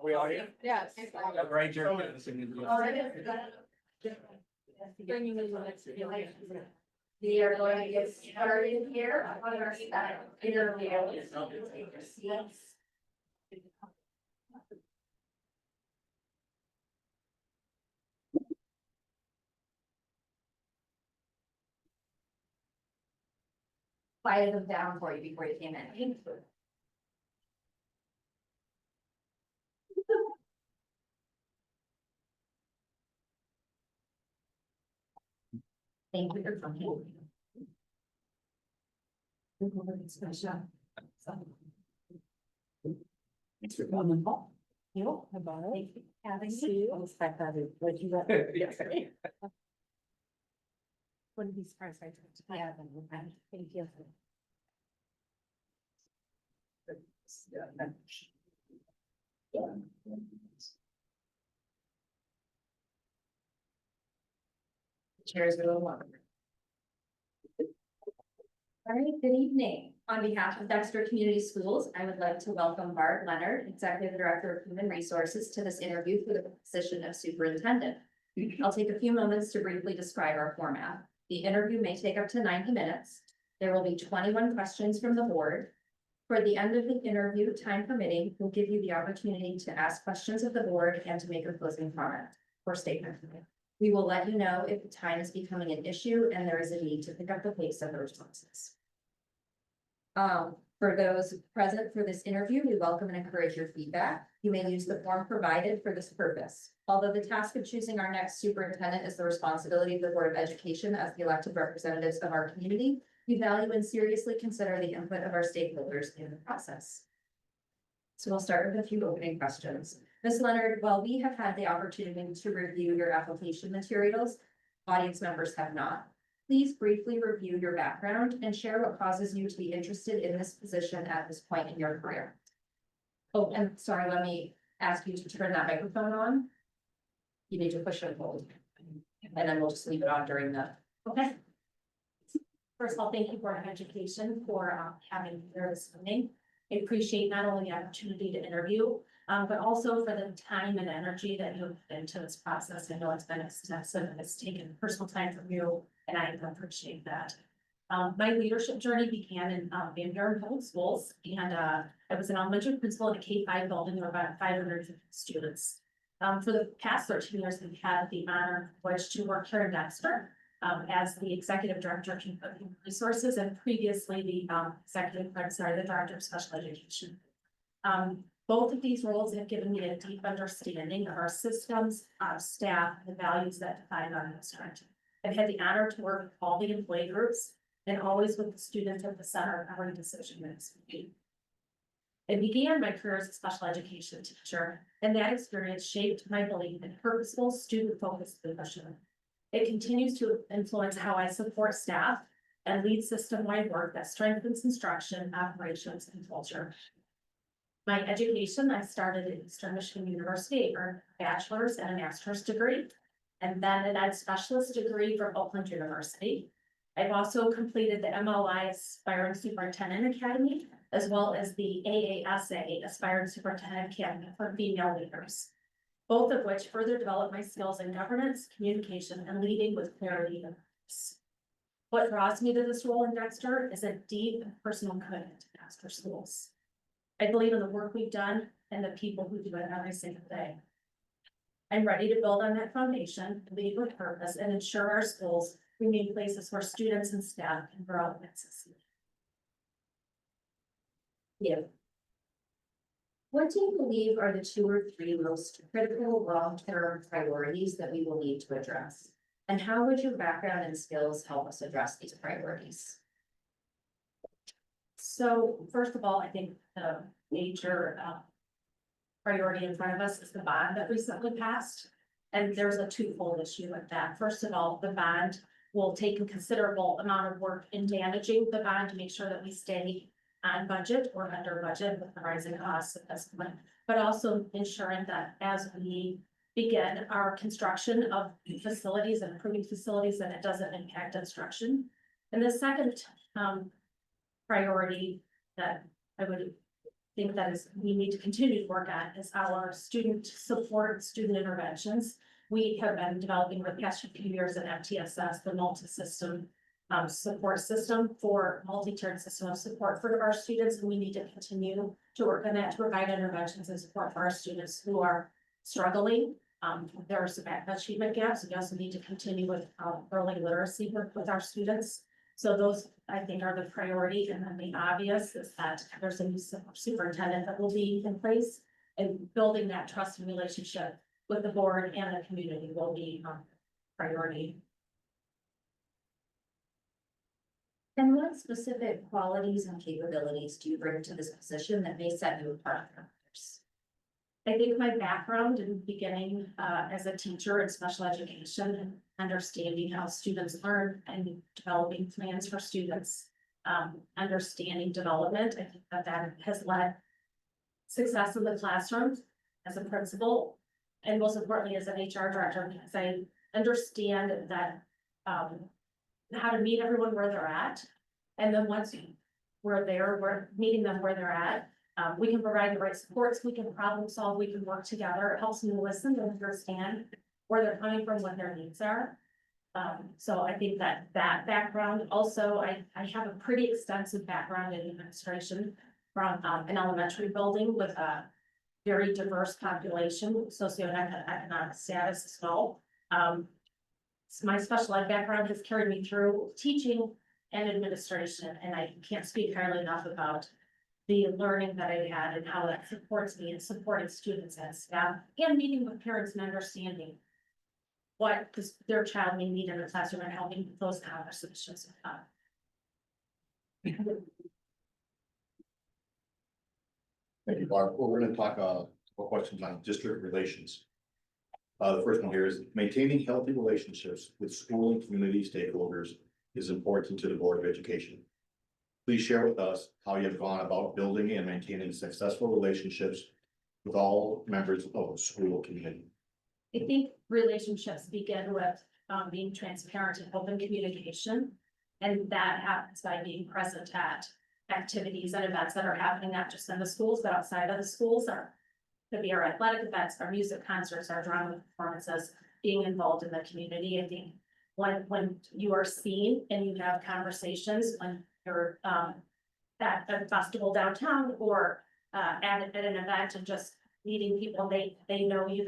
We all here? Yes. Right, Jerry. We are going to get started here on our interview. Take your seats. Quieted them down for you before you came in. Thank you for coming. Thanks for coming. You. Thank you. Having you. Wouldn't be surprised if I took to have them. Thank you. Chairs are a little longer. All right, good evening. On behalf of Dexter Community Schools, I would like to welcome Bart Leonard, Executive Director of Human Resources, to this interview for the position of Superintendent. I'll take a few moments to briefly describe our format. The interview may take up to 90 minutes. There will be 21 questions from the board. For the end of the interview, time permitting, we'll give you the opportunity to ask questions of the board and to make a closing comment or statement. We will let you know if the time is becoming an issue and there is a need to pick up the pace of the responses. For those present for this interview, we welcome and encourage your feedback. You may use the form provided for this purpose. Although the task of choosing our next superintendent is the responsibility of the Board of Education as the elected representatives of our community, we value and seriously consider the input of our stakeholders in the process. So we'll start with a few opening questions. Ms. Leonard, while we have had the opportunity to review your application materials, audience members have not. Please briefly review your background and share what causes you to be interested in this position at this point in your career. Oh, and sorry, let me ask you to turn that microphone on. You need to push and hold, and then we'll just leave it on during the. Okay. First of all, thank you for education for having me here this evening. I appreciate not only the opportunity to interview, but also for the time and energy that you've put into this process. I know it's been extensive and it's taken personal time from you, and I appreciate that. My leadership journey began in Van Buren Public Schools, and I was an elementary principal in a K-5 building of about 550 students. For the past 13 years, we've had the honor to work here in Dexter as the executive director of human resources, and previously the the director of special education. Both of these roles have given me a deep understanding of our systems, our staff, and the values that define our district. I've had the honor to work with all the employee groups and always with the students at the center of every decision that's made. I began my career as a special education teacher, and that experience shaped my belief in purposeful, student-focused leadership. It continues to influence how I support staff and lead system-wide work that strengthens instruction, operations, and culture. My education, I started at Eastern Michigan University, earned a bachelor's and a master's degree, and then an ed specialist degree from Oakland University. I've also completed the MLI Aspiring Superintendent Academy, as well as the AASA Aspiring Superintendent Academy for female leaders, both of which further develop my skills in governance, communication, and leading with clarity and purpose. What draws me to this role in Dexter is a deep and personal commitment to Dexter schools. I believe in the work we've done and the people who do it every single day. I'm ready to build on that foundation, lead with purpose, and ensure our schools remain places where students and staff can grow and succeed. Yeah. What do you believe are the 2 or 3 most critical long-term priorities that we will need to address? And how would your background and skills help us address these priorities? So first of all, I think the major priority in front of us is the bond that recently passed. And there's a twofold issue with that. First of all, the bond will take a considerable amount of work in managing the bond to make sure that we stay on budget or under budget with the rising costs at this point, but also ensuring that as we begin our construction of facilities and improving facilities, that it doesn't impact instruction. And the second priority that I would think that is, we need to continue to work on is our student support, student interventions. We have been developing for the past few years at MTSS, the multi-system support system for multi-tiered system of support for our students. And we need to continue to work on that to provide interventions and support for our students who are struggling. There are some achievement gaps. We also need to continue with early literacy work with our students. So those, I think, are the priority. And then the obvious is that there's a new superintendent that will be in place, and building that trust and relationship with the board and the community will be priority. And what specific qualities and capabilities do you bring to this position that may set you apart from others? I think my background in beginning as a teacher in special education and understanding how students learn and developing plans for students, understanding development, I think that has led success in the classroom as a principal, and most importantly as an HR director, because I understand that how to meet everyone where they're at. And then once we're there, we're meeting them where they're at. We can provide the right supports, we can problem solve, we can work together. It helps me listen and understand where they're coming from, what their needs are. So I think that background, also, I have a pretty extensive background in administration from an elementary building with a very diverse population, socioeconomic status as well. My special ed background has carried me through teaching and administration, and I can't speak highly enough about the learning that I had and how that supports me in supporting students and staff, and meeting with parents and understanding what their child may need in the classroom and helping those conversations with them. Thank you, Barb. Well, we're going to talk about questions on district relations. The first one here is maintaining healthy relationships with school and community stakeholders is important to the Board of Education. Please share with us how you have gone about building and maintaining successful relationships with all members of the school community. I think relationships begin with being transparent and open communication. And that happens by being present at activities and events that are happening, not just in the schools, but outside of the schools. Could be our athletic events, our music concerts, our drama performances, being involved in the community. I think when you are seen and you have conversations, when you're at a festival downtown or at an event and just meeting people, they know you,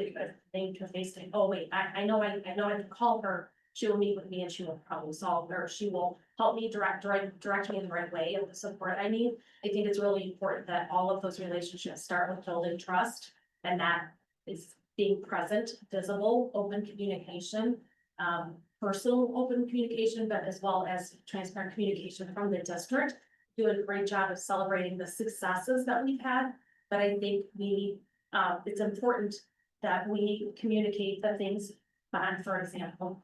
they to face saying, oh wait, I know I can call her, she will meet with me and she will problem solve, or she will help me direct me in the right way of the support I need. I think it's really important that all of those relationships start with building trust, and that is being present, visible, open communication, personal open communication, but as well as transparent communication from the district. Doing a great job of celebrating the successes that we've had, but I think it's important that we communicate the things on, for example,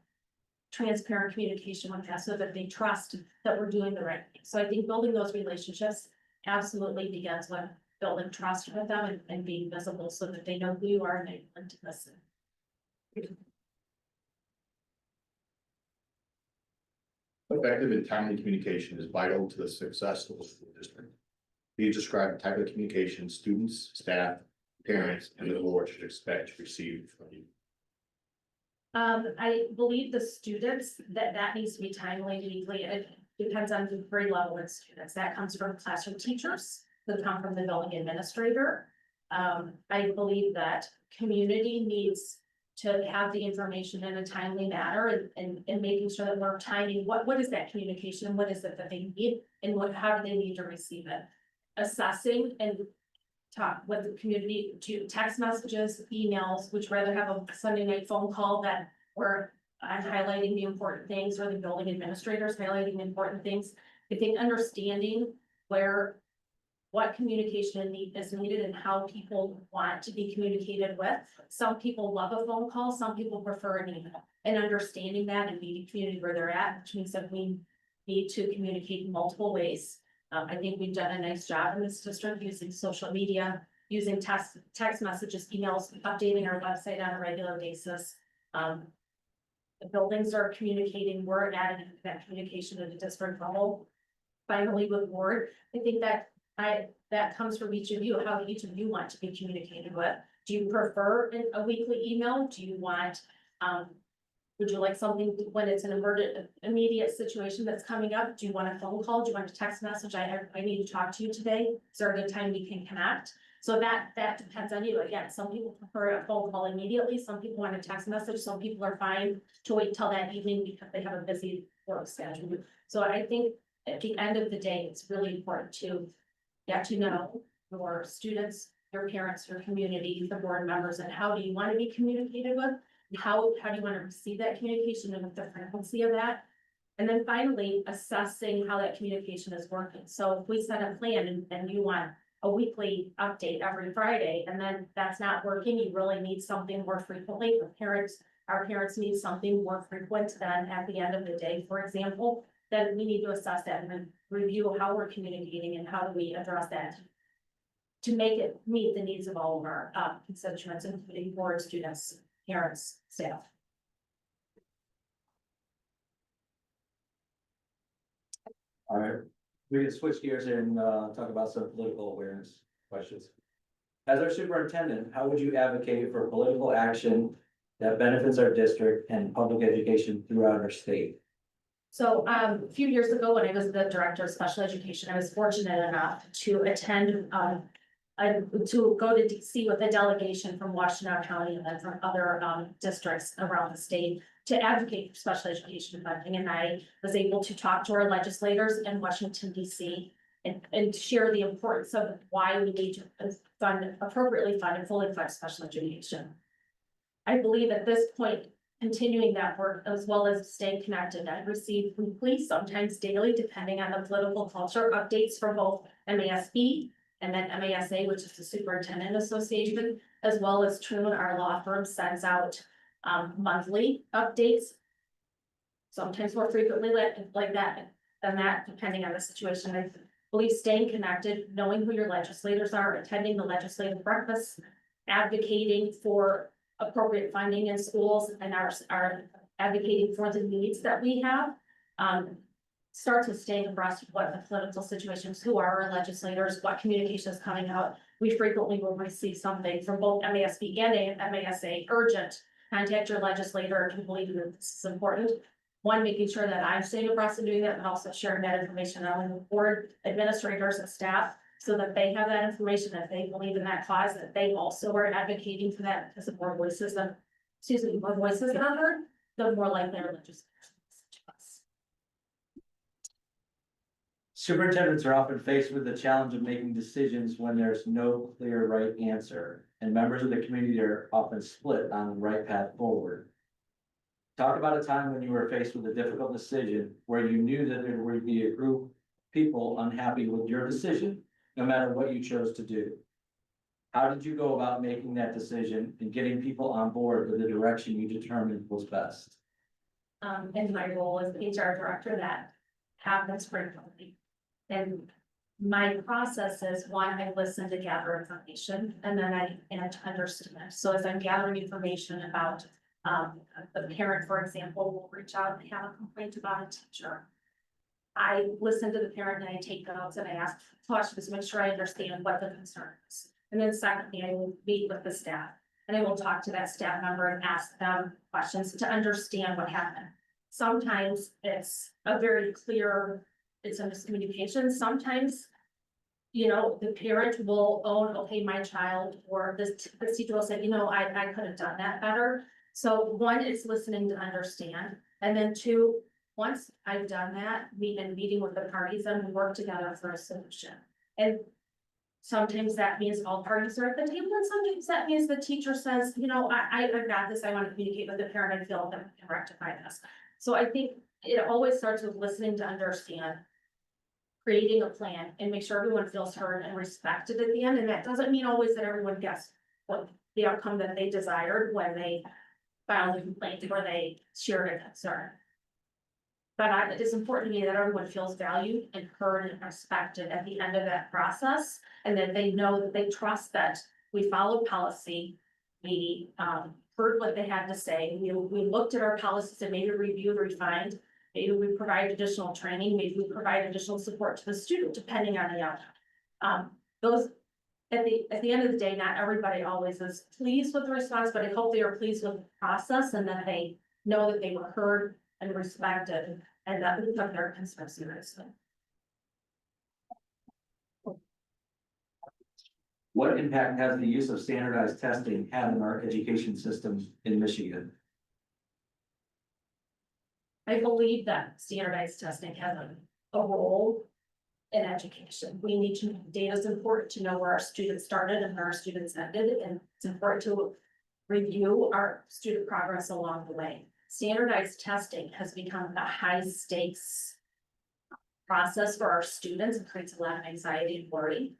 transparent communication with us so that they trust that we're doing the right thing. So I think building those relationships absolutely begins with building trust with them and being visible so that they know who you are and they want to listen. Effective and timely communication is vital to the success of the school district. Please describe the type of communication students, staff, parents, and the board should expect to receive from you. I believe the students that needs to be timely, uniquely. It depends on the grade level of students. That comes from classroom teachers, that come from the building administrator. I believe that community needs to have the information in a timely manner and making sure that we're timing what is that communication and what is it that they need and how do they need to receive it. Assessing and talk with the community to text messages, emails, which rather have a Sunday night phone call that where I'm highlighting the important things or the building administrators highlighting the important things. I think understanding what communication is needed and how people want to be communicated with. Some people love a phone call, some people prefer an email, and understanding that and meeting community where they're at, which means that we need to communicate in multiple ways. I think we've done a nice job in this district using social media, using text messages, emails, updating our website on a regular basis. The buildings are communicating, we're adding that communication at a district level. Finally, with board, I think that that comes from each of you, how each of you want to be communicated with. Do you prefer a weekly email? Do you want, would you like something when it's an immediate situation that's coming up? Do you want a phone call? Do you want a text message? I need to talk to you today. Is there a good time we can connect? So that depends on you. Again, some people prefer a phone call immediately. Some people want a text message. Some people are fine to wait till that evening because they have a busy work schedule. So I think at the end of the day, it's really important to get to know your students, your parents, your community, the board members, and how do you want to be communicated with? How do you want to receive that communication and the frequency of that? And then finally, assessing how that communication is working. So if we set a plan and you want a weekly update every Friday, and then that's not working, you really need something more frequently. Our parents need something more frequent than at the end of the day, for example, then we need to assess that and review how we're communicating and how do we address that to make it meet the needs of all of our constituents, including board students, parents, staff. All right, we can switch gears and talk about some political awareness questions. As our superintendent, how would you advocate for political action that benefits our district and public education throughout our state? So a few years ago, when I was the director of special education, I was fortunate enough to attend to go to DC with a delegation from Washington County and then from other districts around the state to advocate for special education funding. And I was able to talk to our legislators in Washington DC and share the importance of why we need to appropriately fund and fully fund special education. I believe at this point, continuing that work as well as staying connected, I receive weekly, sometimes daily, depending on the political culture, updates from both MASB and then MASA, which is the Superintendent Association, as well as Troon, our law firm, sends out monthly updates. Sometimes more frequently like that than that, depending on the situation. I believe staying connected, knowing who your legislators are, attending the legislative breakfasts, advocating for appropriate funding in schools, and are advocating for the needs that we have. Starts with staying abreast of what the political situations, who are our legislators, what communication is coming out. We frequently will receive something from both MASB and MASA, urgent, contact your legislator if you believe that this is important. One, making sure that I'm staying abreast of doing that, but also sharing that information not only with board administrators and staff, so that they have that information, if they believe in that cause, that they also are advocating for that, because the more voices are heard, the more likely our legislators will listen to us. Superintendents are often faced with the challenge of making decisions when there's no clear right answer, and members of the community are often split on the right path forward. Talk about a time when you were faced with a difficult decision where you knew that there would be a group of people unhappy with your decision, no matter what you chose to do. How did you go about making that decision and getting people on board with the direction you determined was best? In my role as HR director, that happens frequently. And my process is, one, I listen to gather information, and then I understand. So as I'm gathering information about the parent, for example, will reach out and have a complaint about a teacher. I listen to the parent and I take notes and I ask questions to make sure I understand what the concern is. And then secondly, I will meet with the staff and I will talk to that staff member and ask them questions to understand what happened. Sometimes it's a very clear, it's a miscommunication. Sometimes, you know, the parent will own, okay, my child, or this teacher will say, I could have done that better. So one is listening to understand, and then two, once I've done that, meeting with the parties, and we work together for a solution. And sometimes that means all parties are at the table, and sometimes that means the teacher says, I've got this, I want to communicate with the parent, I feel that we can rectify this. So I think it always starts with listening to understand, creating a plan, and make sure everyone feels heard and respected at the end. And that doesn't mean always that everyone gets what the outcome that they desired when they filed a complaint or they shared a concern. But it is important to me that everyone feels valued and heard and respected at the end of that process, and that they know that they trust that we followed policy. We heard what they had to say. We looked at our policies and maybe reviewed, refined. Maybe we provide additional training. Maybe we provide additional support to the student, depending on the outcome. those, at the end of the day, not everybody always is pleased with the response, but I hope they are pleased with the process and that they know that they were heard and respected and that we took their concerns seriously. What impact has the use of standardized testing had in our education systems in Michigan? I believe that standardized testing has a role in education. We need to, data is important to know where our students started and where our students ended, and it's important to review our student progress along the way. Standardized testing has become a high stakes process for our students. It creates a lot of anxiety and worry.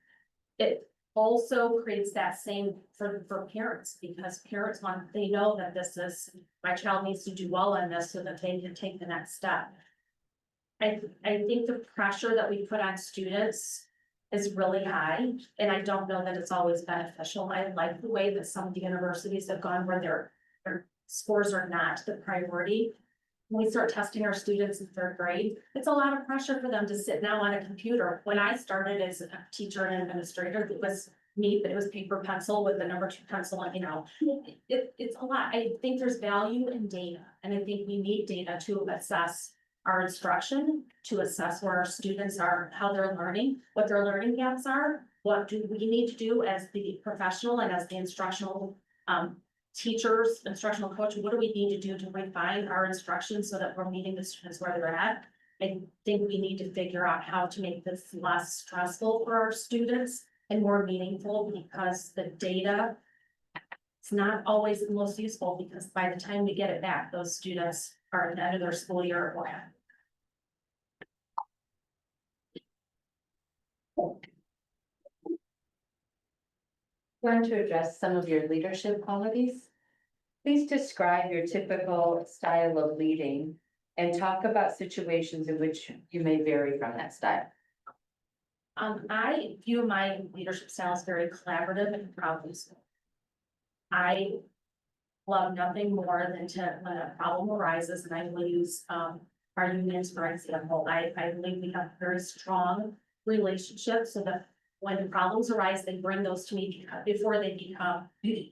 It also creates that same for parents, because parents want, they know that this is, my child needs to do well on this so that they can take the next step. I think the pressure that we put on students is really high, and I don't know that it's always beneficial. I like the way that some of the universities have gone where their scores are not the priority. When we start testing our students in third grade, it's a lot of pressure for them to sit now on a computer. When I started as a teacher and administrator, it was neat, but it was paper pencil with the number 2 pencil, and it's a lot. I think there's value in data, and I think we need data to assess our instruction, to assess where our students are, how they're learning, what their learning gaps are, what do we need to do as the professional and as the instructional teachers, instructional coach, what do we need to do to refine our instruction so that we're meeting the students where they're at? I think we need to figure out how to make this less stressful for our students and more meaningful, because the data, it's not always the most useful, because by the time we get it back, those students are at the end of their school year or have. Going to address some of your leadership qualities. Please describe your typical style of leading and talk about situations in which you may vary from that style. I view my leadership style as very collaborative and problem-solving. I love nothing more than to, when a problem arises, and I will use our unions for example. I believe we have a very strong relationship, so that when problems arise, they bring those to me before they become to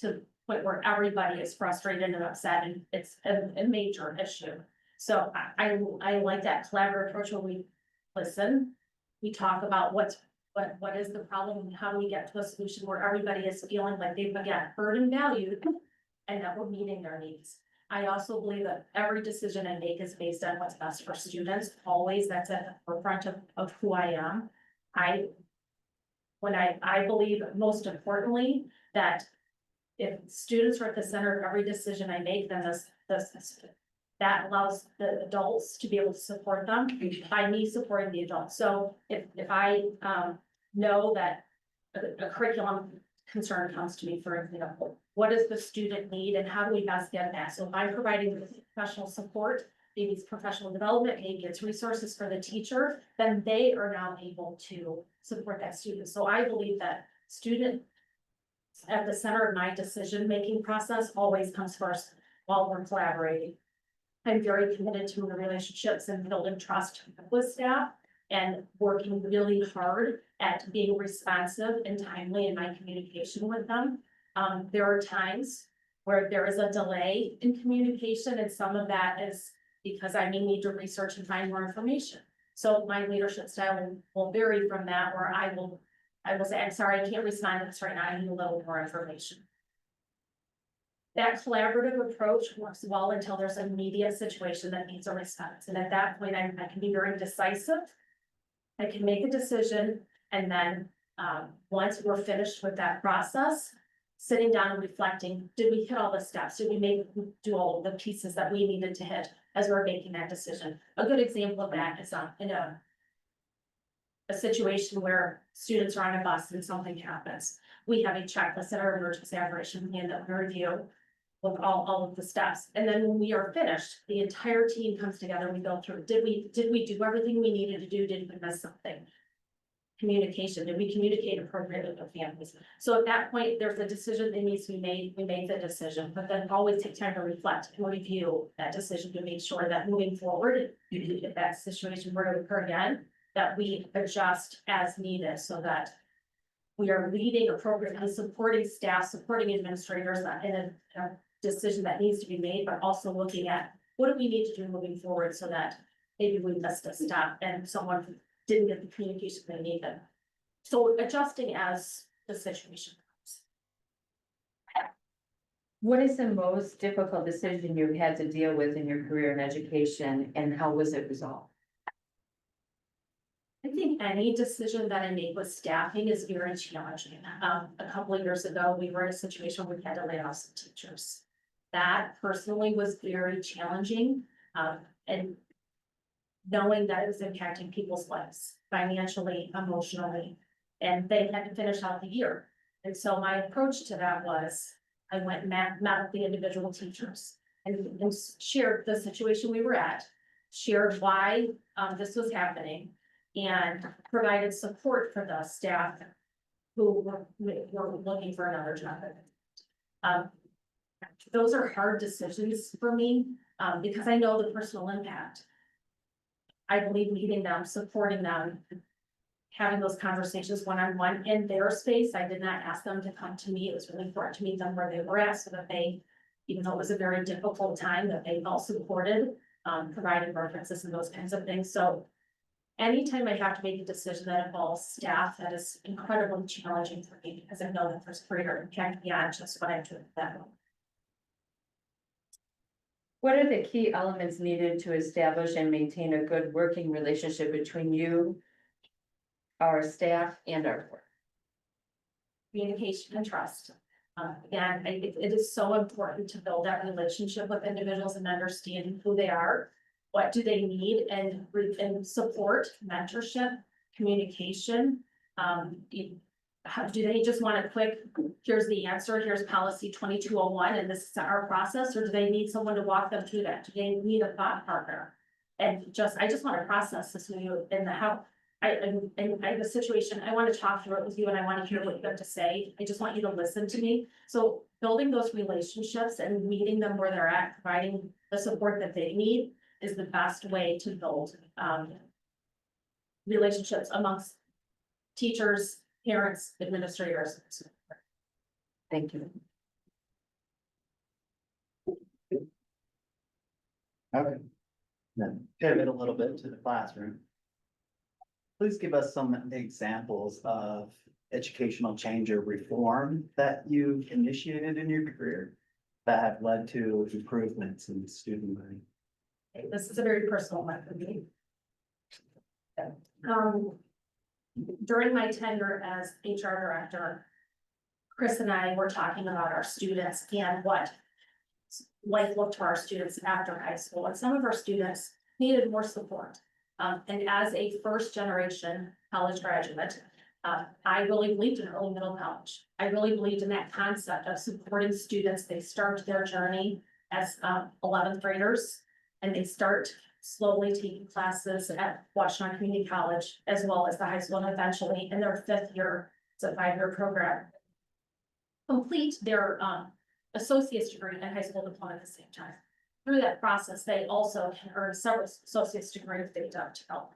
the point where everybody is frustrated and upset, and it's a major issue. So I like that collaborative approach where we listen, we talk about what is the problem and how do we get to a solution where everybody is feeling like they've again heard and valued, and that we're meeting their needs. I also believe that every decision I make is based on what's best for students. Always, that's at the forefront of who I am. I believe most importantly that if students are at the center of every decision I make, then that allows the adults to be able to support them by me supporting the adults. So if I know that a curriculum concern comes to me, for example, what does the student need and how do we best get that? So if I'm providing professional support, maybe it's professional development, maybe it's resources for the teacher, then they are now able to support that student. So I believe that student at the center of my decision-making process always comes first while we're collaborating. I'm very committed to the relationships and building trust with staff and working really hard at being responsive and timely in my communication with them. There are times where there is a delay in communication, and some of that is because I may need to research and find more information. So my leadership style will vary from that, where I will say, I'm sorry, I can't respond to this right now, I need a little more information. That collaborative approach works well until there's an immediate situation that needs a response. And at that point, I can be very decisive. I can make a decision, and then once we're finished with that process, sitting down and reflecting, did we hit all the steps? Did we do all of the pieces that we needed to hit as we're making that decision? A good example of that is in a situation where students are on a bus and something happens. We have a checklist at our emergency operation plan that we review with all of the steps. And then when we are finished, the entire team comes together, we go through, did we do everything we needed to do? Did we miss something? Communication, did we communicate appropriately with families? So at that point, there's a decision that needs to be made, we make the decision, but then always take time to reflect and review that decision to make sure that moving forward, if that situation were to occur again, that we adjust as needed so that we are leading appropriately, supporting staff, supporting administrators in a decision that needs to be made, but also looking at what do we need to do moving forward so that maybe we missed a step and someone didn't get the communication they needed. So adjusting as the situation comes. What is the most difficult decision you've had to deal with in your career in education, and how was it resolved? I think any decision that I make with staffing is very challenging. A couple of years ago, we were in a situation where we had to lay off some teachers. That personally was very challenging, and knowing that it was impacting people's lives financially, emotionally, and they had to finish out the year. And so my approach to that was, I went and met with the individual teachers and shared the situation we were at, shared why this was happening, and provided support for the staff who were looking for another job. Those are hard decisions for me, because I know the personal impact. I believe meeting them, supporting them, having those conversations one-on-one in their space. I did not ask them to come to me. It was really important to meet them where they were at so that they, even though it was a very difficult time, that they felt supported, providing references and those kinds of things. So anytime I have to make a decision that involves staff, that is incredibly challenging for me because I know that there's greater impact beyond just what I do with them. What are the key elements needed to establish and maintain a good working relationship between you, our staff, and our board? Communication and trust. Again, it is so important to build that relationship with individuals and understanding who they are, what do they need, and support, mentorship, communication. Do they just want a quick, here's the answer, here's policy 2201, and this is our process, or do they need someone to walk them through that? Do they need a thought partner? And I just want to process this with you in the how. I have a situation, I want to talk through it with you and I want to hear what you have to say. I just want you to listen to me. So building those relationships and meeting them where they're at, providing the support that they need is the best way to build relationships amongst teachers, parents, administrators. Thank you. Okay. Then pivot a little bit to the classroom. Please give us some examples of educational change or reform that you've initiated in your career that have led to improvements in student learning. This is a very personal one for me. During my tenure as HR director, Chris and I were talking about our students and what life looked for our students after high school, and some of our students needed more support. And as a first generation college graduate, I really believed in early middle college. I really believed in that concept of supporting students. They start their journey as 11th graders, and they start slowly taking classes at Washington Community College, as well as the high school, and eventually in their 5th year, it's a 5-year program, complete their associate's degree and high school diploma at the same time. Through that process, they also can earn several associate's degrees if they dovetail.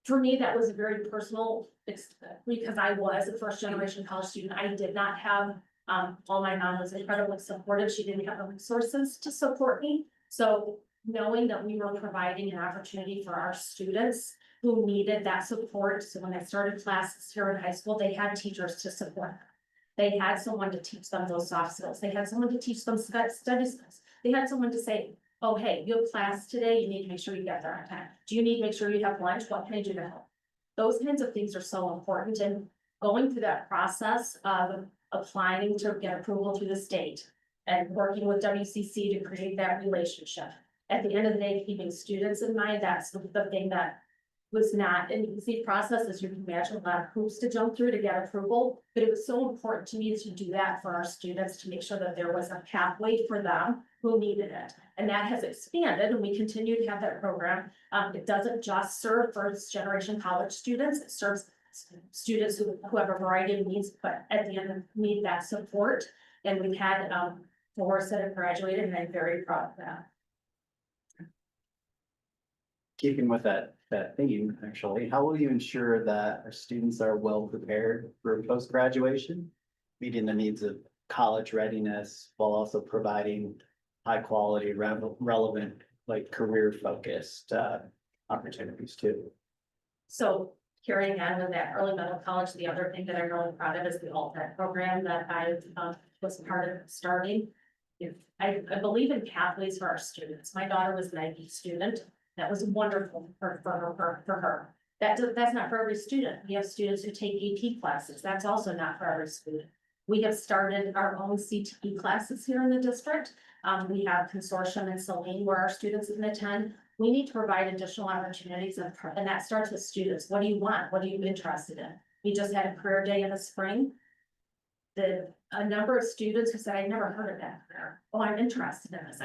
For me, that was a very personal, because I was a first generation college student. I did not have, well, my mom was incredibly supportive. She didn't have the resources to support me. So knowing that we were providing an opportunity for our students who needed that support. So when they started classes here in high school, they had teachers to support them. They had someone to teach them those soft skills. They had someone to teach them study skills. They had someone to say, oh, hey, you have class today. You need to make sure you get there on time. Do you need to make sure you have lunch? What can I do to help? Those kinds of things are so important. And going through that process of applying to get approval through the state and working with WCC to create that relationship. At the end of the day, keeping students in mind, that's the thing that was not an easy process, as you can imagine, a lot of hoops to jump through to get approval. But it was so important to me to do that for our students, to make sure that there was a pathway for them who needed it. And that has expanded, and we continue to have that program. It doesn't just serve first generation college students, it serves students who have a variety of needs, but at the end need that support. And we've had 4 that have graduated, and I'm very proud of that. Keeping with that that theme, actually. How will you ensure that our students are well prepared for post-graduation? Meeting the needs of college readiness while also providing high quality, relevant, like career focused opportunities too. So carrying on with that early middle college, the other thing that I'm really proud of is the alt-ed program that I was part of starting. I believe in pathways for our students. My daughter was an IB student. That was wonderful for her. That's not for every student. We have students who take AP classes. That's also not for every student. We have started our own CTE classes here in the district. We have consortium in Saline where our students can attend. We need to provide additional opportunities and that starts with students. What do you want? What are you interested in? We just had a career day in the spring. A number of students who said, I'd never heard of that career. Oh, I'm interested in this.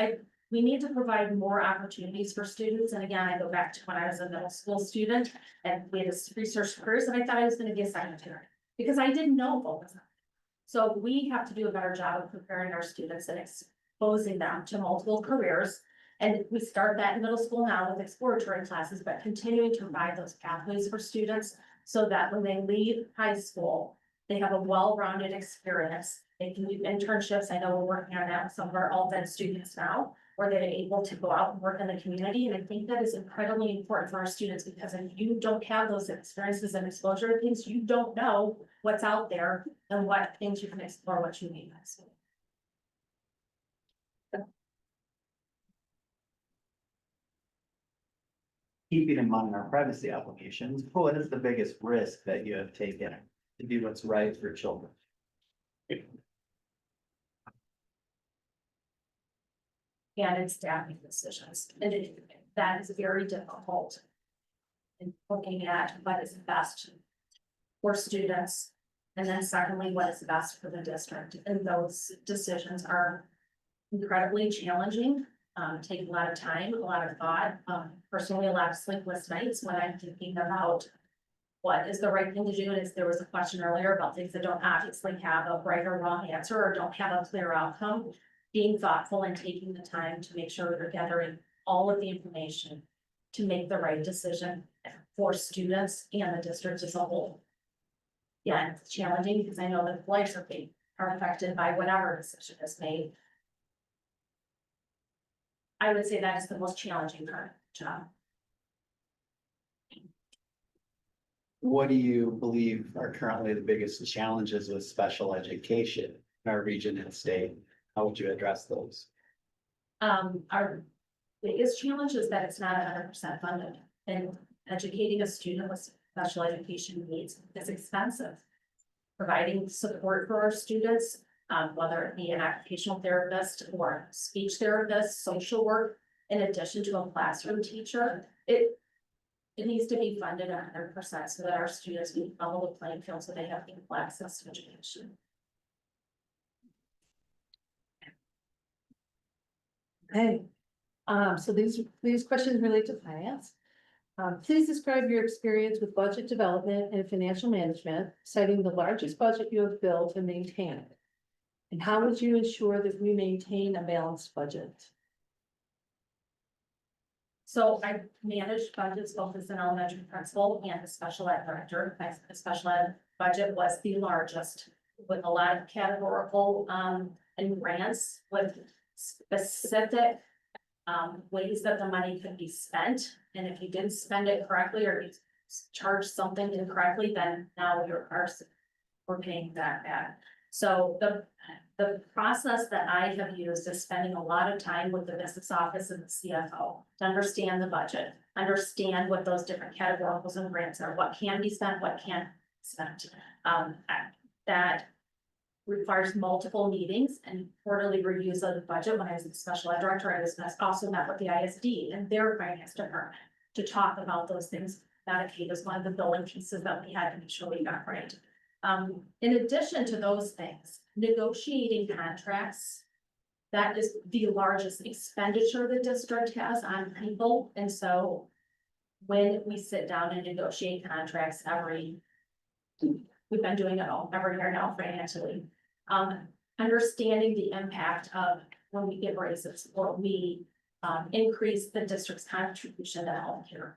We need to provide more opportunities for students. And again, I go back to when I was a middle school student and we had this research careers and I thought I was going to be a secretary because I didn't know what was. So we have to do a better job of preparing our students and exposing them to multiple careers. And we start that in middle school now with exploratory classes, but continuing to provide those pathways for students so that when they leave high school, they have a well-rounded experience. They can do internships. I know we're working on that with some of our alt-ed students now, where they're able to go out and work in the community. And I think that is incredibly important for our students because if you don't have those experiences and exposure to things, you don't know what's out there and what things you can explore, what you need. Keeping in mind our privacy obligations, what is the biggest risk that you have taken to do what's right for children? And it's staffing decisions, and that is very difficult. In looking at what is best for students, and then secondly, what is best for the district, and those decisions are incredibly challenging, take a lot of time, a lot of thought, personally, a lot of sleepless nights when I'm thinking about what is the right thing to do, and there was a question earlier about things that don't obviously have a right or wrong answer, or don't have a clear outcome. Being thoughtful and taking the time to make sure we're gathering all of the information to make the right decision for students and the district as a whole. Yeah, it's challenging because I know that lives are affected by whatever decision is made. I would say that is the most challenging part of the job. What do you believe are currently the biggest challenges with special education in our region and state? How would you address those? Our biggest challenge is that it's not 100% funded, and educating a student with special education needs is expensive. Providing support for our students, whether it be an occupational therapist or speech therapist, social work, in addition to a classroom teacher, it needs to be funded 100% so that our students can follow the playing field so they have equal access to education. Okay, so these questions relate to finance. Please describe your experience with budget development and financial management, citing the largest budget you have built and maintained. And how would you ensure that we maintain a balanced budget? So I managed budgets both as an elementary principal and a special ed director. My special ed budget was the largest with a lot of categorical and grants with specific ways that the money could be spent. And if you didn't spend it correctly or you charged something incorrectly, then now we're paying that back. So the process that I have used is spending a lot of time with the business office and the CFO to understand the budget, understand what those different categoricals and grants are, what can be spent, what can't be spent. That requires multiple meetings and quarterly reviews of the budget. When I was a special ed director, I was also met with the ISD and their finance department to talk about those things. Medicaid was one of the billing pieces that we had to make sure we got right. In addition to those things, negotiating contracts, that is the largest expenditure the district has on people. And so when we sit down and negotiate contracts we've been doing it every year now financially. Understanding the impact of when we give raises or we increase the district's contribution to healthcare.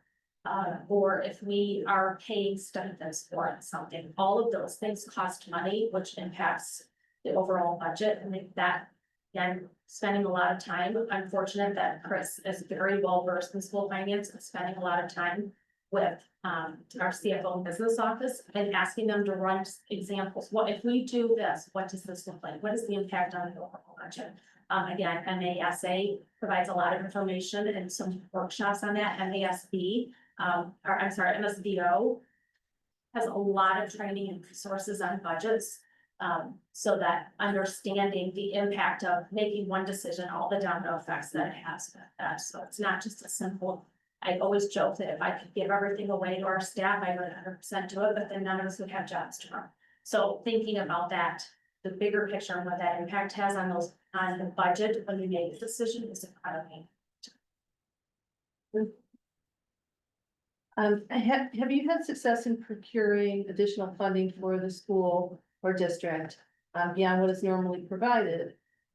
or if we are paying stipends for something, all of those things cost money, which impacts the overall budget, and if that, again, spending a lot of time. I'm fortunate that Chris is very well versed in school finance and spending a lot of time with our CFO and business office and asking them to run examples. What if we do this? What does this look like? What is the impact on the overall budget? Again, MASA provides a lot of information and some workshops on that. MASB, or I'm sorry, MSBO has a lot of training and resources on budgets. So that understanding the impact of making one decision, all the domino effects that it has. So it's not just a simple, I always joke that if I could give everything away to our staff, I would 100% do it, but then none of us would have jobs tomorrow. So thinking about that, the bigger picture and what that impact has on those, on the budget when we make the decision is incredibly. Have you had success in procuring additional funding for the school or district beyond what is normally provided?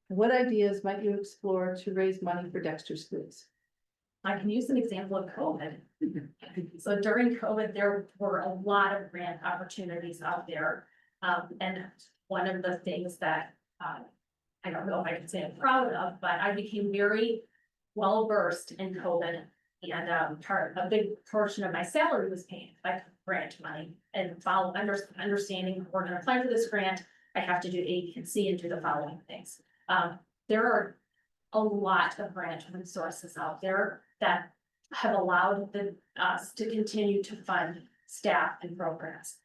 What ideas might you explore to raise money for Dexter schools? I can use an example of COVID. So during COVID, there were a lot of grant opportunities out there. And one of the things that, I don't know if I can say I'm proud of, but I became very well versed in COVID. And a big portion of my salary was paid by grant money and understanding we're gonna apply for this grant. I have to do A, B, and C and do the following things. There are a lot of grant resources out there that have allowed us to continue to fund staff and programs.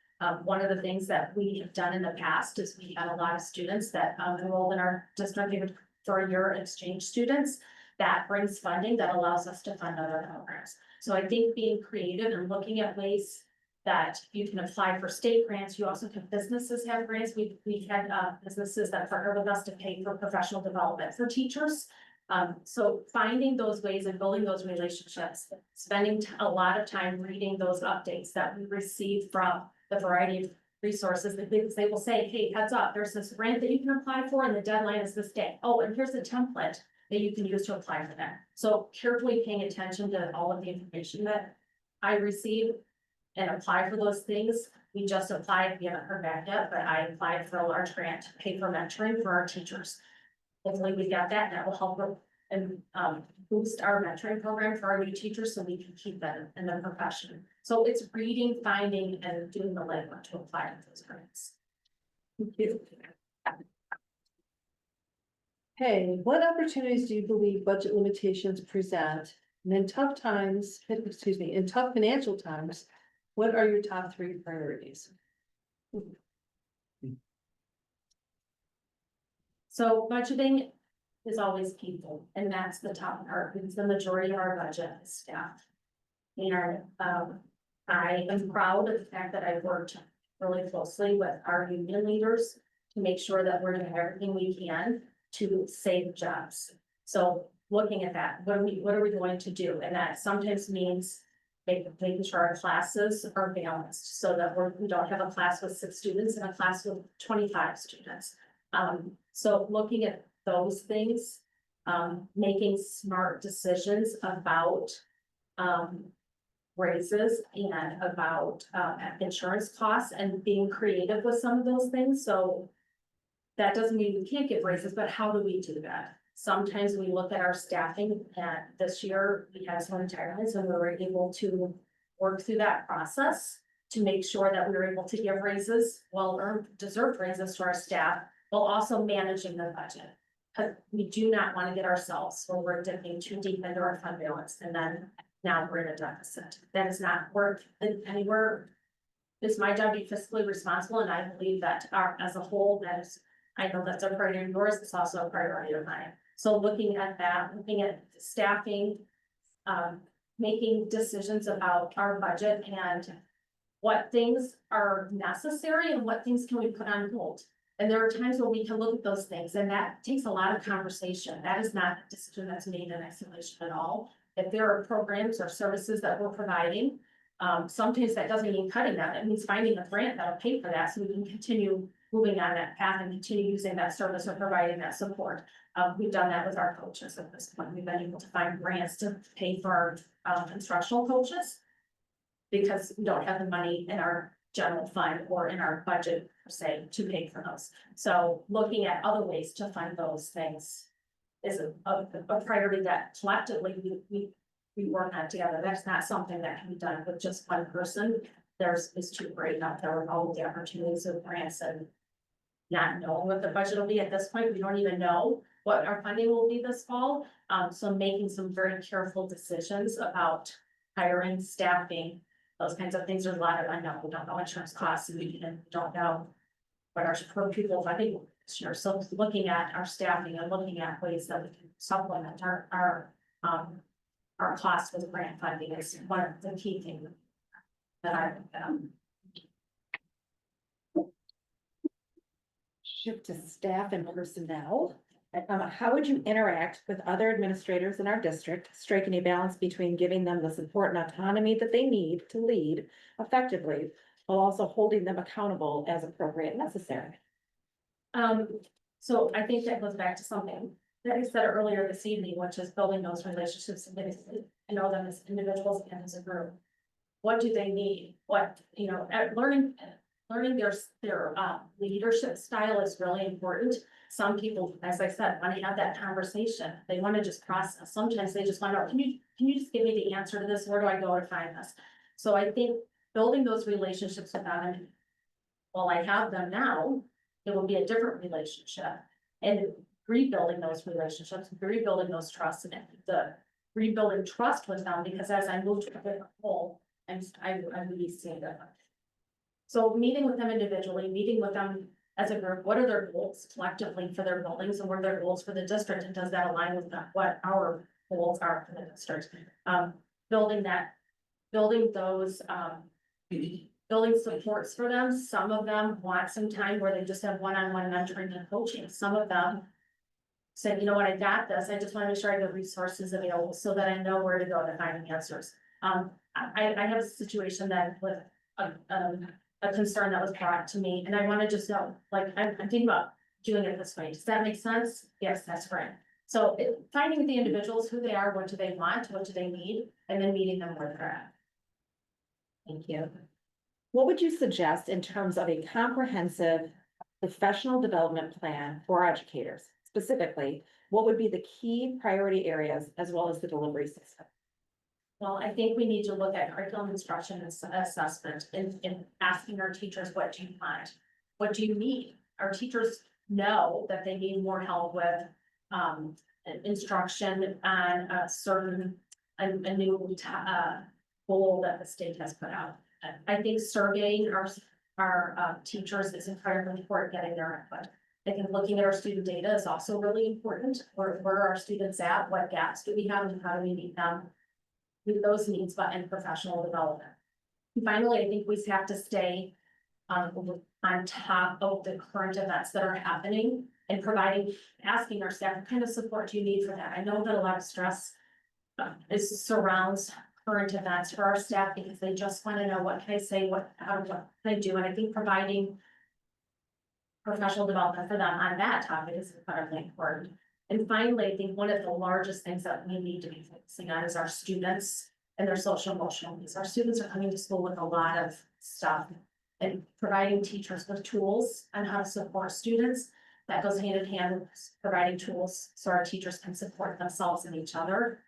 One of the things that we have done in the past is we had a lot of students that enrolled in our district for a year exchange students. That brings funding that allows us to fund other programs. So I think being creative and looking at ways that you can apply for state grants. You also have businesses have grants. We've had businesses that partner with us to pay for professional development for teachers. So finding those ways and building those relationships, spending a lot of time reading those updates that we receive from the variety of resources, because they will say, hey, heads up, there's this grant that you can apply for and the deadline is this day. Oh, and here's a template that you can use to apply for that. So carefully paying attention to all of the information that I receive and apply for those things. We just applied, we haven't heard back yet, but I applied for a large grant to pay for mentoring for our teachers. Hopefully we got that, and that will help and boost our mentoring program for our new teachers so we can keep them in the profession. So it's reading, finding, and doing the legwork to apply for those grants. Thank you. Hey, what opportunities do you believe budget limitations present? And in tough times, excuse me, in tough financial times, what are your top 3 priorities? So budgeting is always people, and that's the top part, because the majority of our budget is staff. And I am proud of the fact that I've worked really closely with our union leaders to make sure that we're doing everything we can to save jobs. So looking at that, what are we going to do? And that sometimes means making sure our classes are balanced so that we don't have a class with 6 students and a class with 25 students. So looking at those things, making smart decisions about raises and about insurance costs and being creative with some of those things. So that doesn't mean we can't get raises, but how do we do that? Sometimes we look at our staffing, and this year we had some retirements and we were able to work through that process to make sure that we were able to give raises, well-earned, deserved raises to our staff, while also managing the budget. Because we do not want to get ourselves where we're dipping too deep into our fund balance and then now we're in a deficit. That is not worth anywhere. It's my job to be fiscally responsible, and I believe that as a whole, I know that's a priority of yours, it's also a priority of mine. So looking at that, looking at staffing, making decisions about our budget and what things are necessary and what things can we put on hold. And there are times where we can look at those things, and that takes a lot of conversation. That is not a decision that's made in isolation at all. If there are programs or services that we're providing, sometimes that doesn't mean cutting that. It means finding a grant that'll pay for that so we can continue moving on that path and continue using that service or providing that support. We've done that with our coaches at this point. We've been able to find grants to pay for our instructional coaches. because we don't have the money in our general fund or in our budget, per se, to pay for those. So looking at other ways to fund those things is a priority that collectively we work on together. That's not something that can be done with just one person. There's is too great out there with all of the opportunities of grants and not knowing what the budget will be at this point. We don't even know what our funding will be this fall. So making some very careful decisions about hiring, staffing, those kinds of things. There's a lot of unknown. We don't know insurance costs, and we don't know what our per pupil funding will be this year. So looking at our staffing and looking at ways that we can supplement our costs with grant funding is one of the key things that I Shift to staff and personnel. How would you interact with other administrators in our district, striking a balance between giving them the support and autonomy that they need to lead effectively, while also holding them accountable as appropriate and necessary? So I think that goes back to something that I said earlier this evening, which is building those relationships and getting to know them as individuals and as a group. What do they need? What, learning their leadership style is really important. Some people, as I said, want to have that conversation. They want to just process. Sometimes they just want to know, can you just give me the answer to this? Where do I go to find this? So I think building those relationships with them, and while I have them now, it will be a different relationship. And rebuilding those relationships, rebuilding those trusts, and the rebuilding trust with them, because as I move to a different role, I really see that. So meeting with them individually, meeting with them as a group, what are their goals collectively for their buildings, and what are their goals for the district, and does that align with what our goals are for the district? Building those, building supports for them. Some of them want some time where they just have one-on-one mentoring and coaching. Some of them said, you know what, I got this. I just want to make sure I have the resources available so that I know where to go to find the answers. I have a situation that with a concern that was brought to me, and I want to just know, like, I'm thinking about doing it this way. Does that make sense? Yes, that's great. So finding the individuals, who they are, what do they want, what do they need, and then meeting them where they're at. Thank you. What would you suggest in terms of a comprehensive professional development plan for educators? Specifically, what would be the key priority areas as well as the delivery system? Well, I think we need to look at curriculum instruction and assessment and asking our teachers, what do you want? What do you need? Our teachers know that they need more help with instruction on a certain, a new goal that the state has put out. I think surveying our teachers is incredibly important, getting their input. I think looking at our student data is also really important. Where are our students at? What gaps do we have, and how do we meet them? With those needs, but in professional development. And finally, I think we have to stay on top of the current events that are happening and asking our staff, what kind of support do you need for that? I know that a lot of stress surrounds current events for our staff, because they just want to know, what can I say, what can I do? And I think providing professional development for them on that topic is incredibly important. And finally, I think one of the largest things that we need to be focusing on is our students and their social emotional needs. Our students are coming to school with a lot of stuff, and providing teachers with tools on how to support students. That goes hand in hand with providing tools so our teachers can support themselves and each other.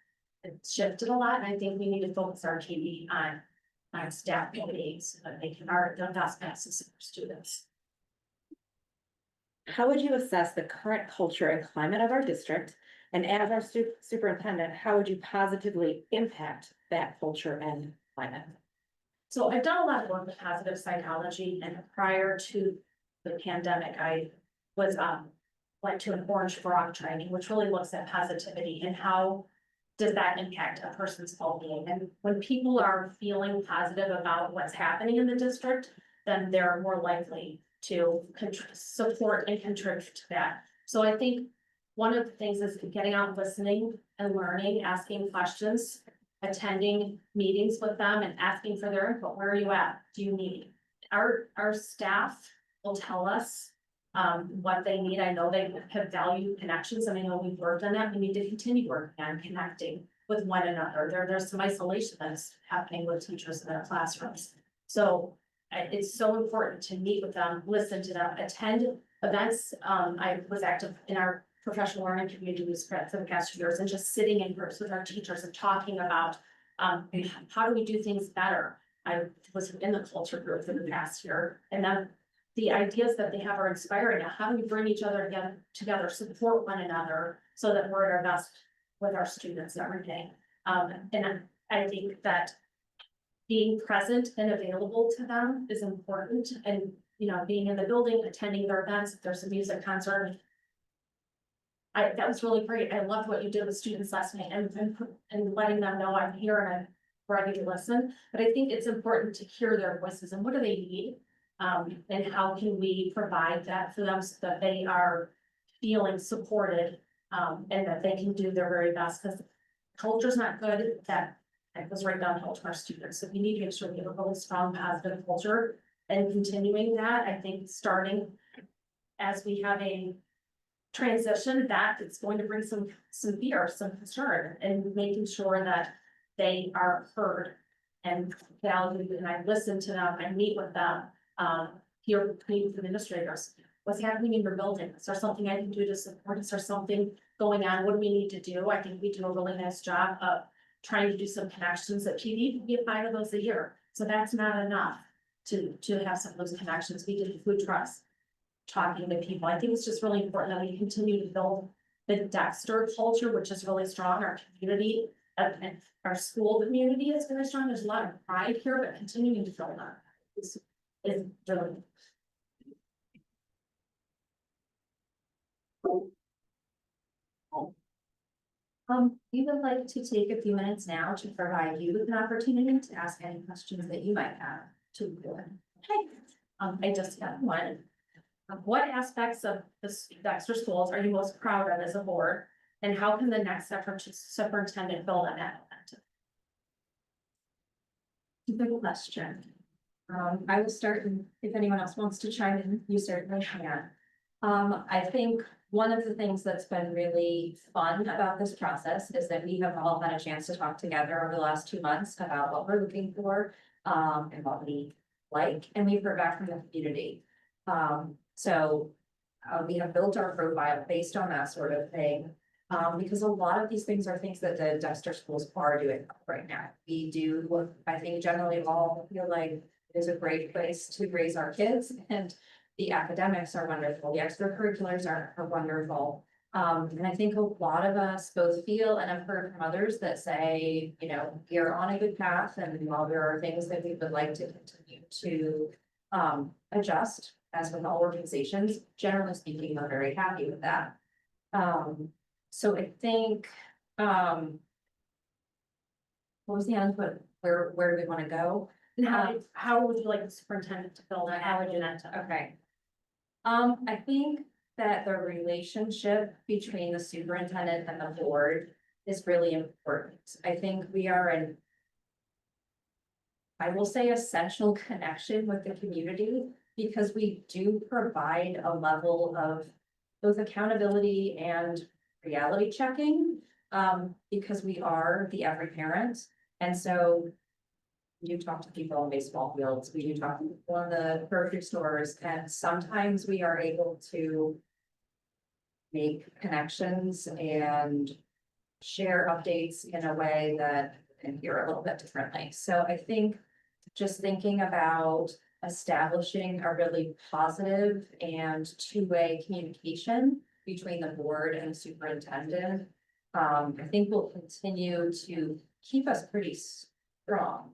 It's shifted a lot, and I think we need to focus our KD on staff KD so that they can the best passes for students. How would you assess the current culture and climate of our district? And as our superintendent, how would you positively impact that culture and climate? So I've done a lot of work with positive psychology, and prior to the pandemic, I was went to an Orange Frog training, which really looks at positivity and how does that impact a person's well-being. And when people are feeling positive about what's happening in the district, then they're more likely to support and contribute to that. So I think one of the things is getting out, listening and learning, asking questions, attending meetings with them and asking for their input. Where are you at? Do you need? Our staff will tell us what they need. I know they have value connections, and I know we've worked on that. We need to continue working on connecting with one another. There's some isolation that's happening with teachers in their classrooms. So it's so important to meet with them, listen to them, attend events. I was active in our professional learning communities for the past 2 years and just sitting in groups with our teachers and talking about how do we do things better? I was in the culture group for the past year, and then the ideas that they have are inspiring. How do we bring each other together, support one another so that we're at our best with our students every day? And I think that being present and available to them is important, and, you know, being in the building, attending their events, if there's a music concert. That was really great. I loved what you did with students last night and letting them know I'm here and I'm ready to listen. But I think it's important to hear their voices and what do they need? And how can we provide that for them so that they are feeling supported, and that they can do their very best, because culture's not good, that goes right downhill to our students. So we need to make sure we have a really strong, positive culture, and continuing that, I think starting as we have a transition, that it's going to bring some fear, some concern, and making sure that they are heard and valued, and I listen to them, I meet with them, hear with administrators. What's happening in your building? Is there something I can do to support? Is there something going on? What do we need to do? I think we do a really nice job of trying to do some connections at PD. We get 5 of those a year, so that's not enough to have some of those connections. We did food trucks, talking to people. I think it's just really important that we continue to build the Dexter culture, which is really strong. Our community and our school community is very strong. There's a lot of pride here, but continuing to build that is really. We would like to take a few minutes now to provide you with an opportunity to ask any questions that you might have to the board. Okay, I just got one. What aspects of the Dexter schools are you most proud of as a board? And how can the next superintendent build on that? Good question. I will start, and if anyone else wants to chime in, you certainly can. I think one of the things that's been really fun about this process is that we have all had a chance to talk together over the last 2 months about what we're looking for, and what we like, and we've heard back from the community. So we have built our profile based on that sort of thing. Because a lot of these things are things that the Dexter schools are doing right now. We do, I think generally all feel like it is a great place to raise our kids, and the academics are wonderful, the extracurriculars are wonderful. And I think a lot of us both feel, and I've heard from others that say, you know, we are on a good path, and while there are things that we would like to continue to adjust, as with all organizations, generally speaking, we're very happy with that. So I think, what was the end, but where do we want to go? And how would you like the superintendent to build that? How would you not? Okay. I think that the relationship between the superintendent and the board is really important. I think we are I will say, essential connection with the community, because we do provide a level of both accountability and reality checking, because we are the every parent. And so we do talk to people on baseball fields, we do talk to people in the grocery stores, and sometimes we are able to make connections and share updates in a way that can hear a little bit differently. So I think just thinking about establishing a really positive and two-way communication between the board and the superintendent, I think will continue to keep us pretty strong.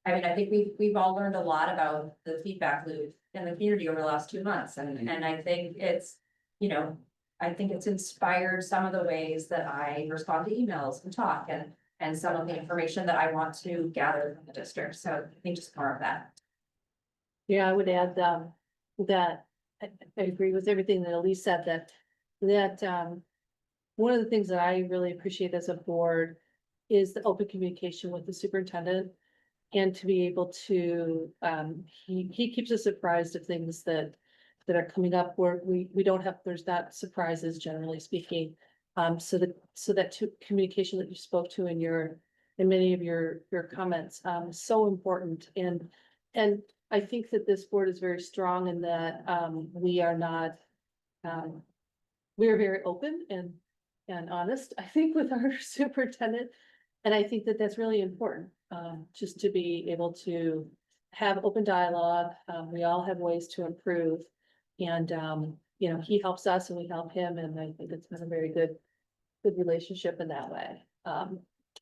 I mean, I think we've all learned a lot about the feedback loop in the community over the last 2 months, and I think it's, you know, I think it's inspired some of the ways that I respond to emails and talk, and some of the information that I want to gather from the district. So I think just more of that. Yeah, I would add, that I agree with everything that Elise said, that one of the things that I really appreciate as a board is the open communication with the superintendent, and to be able to, he keeps us apprised of things that are coming up where we don't have, there's not surprises, generally speaking. So that communication that you spoke to in in many of your comments, is so important. And I think that this board is very strong in that, we are not, we are very open and honest, I think, with our superintendent. And I think that that's really important, just to be able to have open dialogue. We all have ways to improve. And, he helps us and we help him. And I think it's been a very good relationship in that way.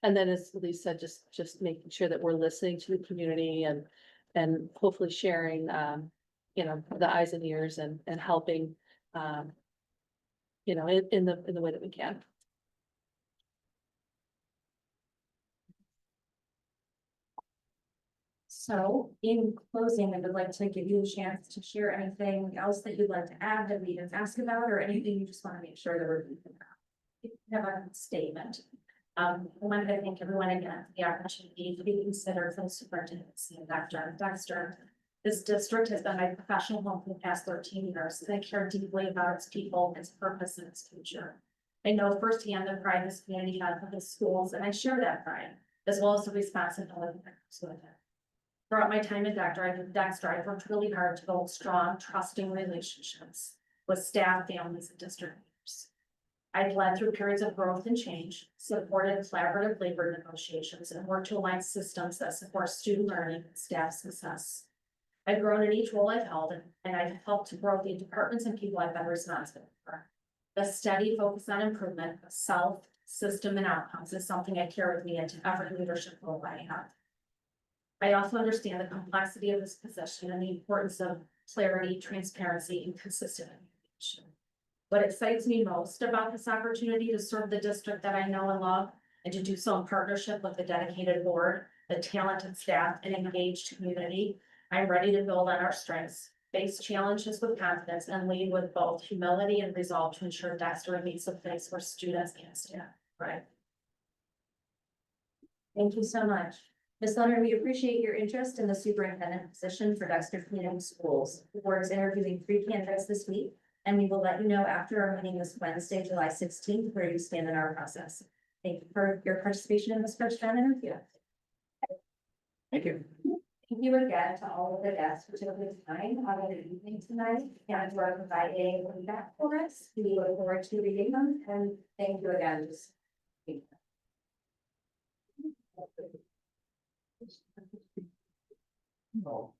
And then as Elise said, just making sure that we're listening to the community and hopefully sharing, the eyes and ears and helping, in the way that we can. So in closing, I would like to give you a chance to share anything else that you'd like to add that we didn't ask about, or anything you just want to make sure that we're thinking about. If you have a statement. I wanted to thank everyone again for the opportunity to be considered for the superintendency of Dr. Dexter. This district has been my professional home for the past 13 years, and I care deeply about its people, its purpose, and its future. I know firsthand the pride this community has for the schools, and I share that pride, as well as the responsibility that comes with it. Throughout my time at Dexter, I've worked really hard to build strong, trusting relationships with staff, families, and district leaders. I've led through periods of growth and change, supported collaborative labor negotiations, and worked to align systems that support student learning and staff success. I've grown in each role I've held, and I've helped to grow the departments and people I've been responsible for. The steady focus on improvement of self, system, and outcomes is something I carry with me into every leadership role I have. I also understand the complexity of this position and the importance of clarity, transparency, and consistent communication. What excites me most about this opportunity to serve the district that I know and love, and to do so in partnership with a dedicated board, the talented staff, and engaged community, I'm ready to build on our strengths, face challenges with confidence, and lead with both humility and resolve to ensure Dexter remains a place where students can stand. Right. Thank you so much. Ms. Leonard, we appreciate your interest in the superintendent position for Dexter Community Schools. The board is interviewing 3 candidates this week, and we will let you know after our meeting this Wednesday, July 16th, where you stand in our process. Thank you for your participation in this first round interview. Thank you. Thank you again to all of the guests who took the time out of the evening tonight and for providing feedback for us. We look forward to reading them, and thank you again. Oh.